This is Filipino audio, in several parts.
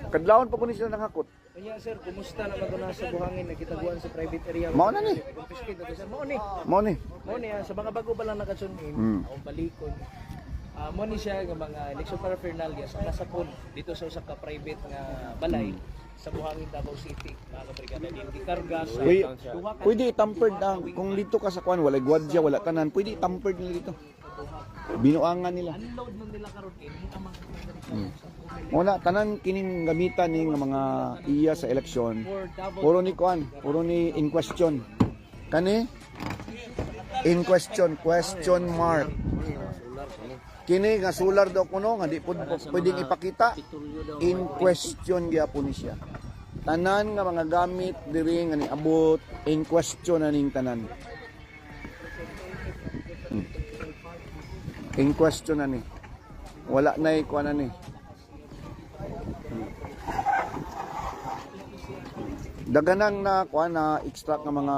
Kadlawon pa ko ni sila nakakot. Kanya sir, kumusta naman ito na sa buhangin na kitaguan sa private area? Mao na ni. Confiscate na to, sir. Mao ni. Mao ni. Mao ni, sa mga bago pa lang nakasunin, akong balikon. Mao ni siya ng mga election paraphernalia sa nasapon dito sa usa ka private nga balay sa buhangin Davao City. Mga kabrigada din gikarga sa duha ka Pwede tampered ang kung dito ka sa kwan wala gwardiya, wala tanan, pwede tampered nila dito. Binuangan nila. unload nun nila karon kay amang Wala tanan kining gamitan ning mga iya sa eleksyon. for Davao. Puro ni kwan, puro ni in question. Kani in question mark. Kini nga solar daw kuno nga di pud pwedeng ipakita. In question gyapon ni siya. Tanan nga mga gamit diri nga niabot in question aning tanan. In question ani. Wala na kuan ani. Daganang na kuan na extract nga mga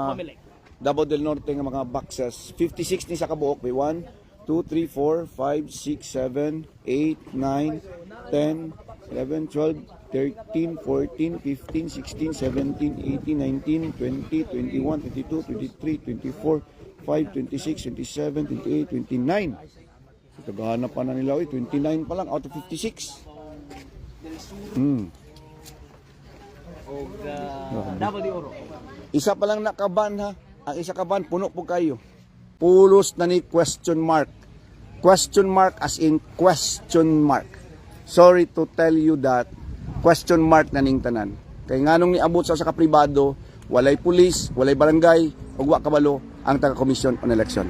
Davao del Norte nga mga boxes. 56 ni sa kabuok. 1, 2, 3, 4, 5, 6, 7, 8, 9, 10, 11, 12, 13, 14, 15, 16, 17, 18, 19, 20, 21, 22, 23, 24, 5, 26, 27, 28, 29. Tagahanap pa na nila. 29 pa lang out of 56. Og Davao de Oro. Isa pa lang nakaban ha. Ang isa kaban puno po kayo. Pulos na ni question mark. Question mark as in question mark. Sorry to tell you that question mark na ning tanan. Kay nganong niabot sa kapribado, walay pulis, walay barangay, ug wa kabalo ang taga-komisyon on election.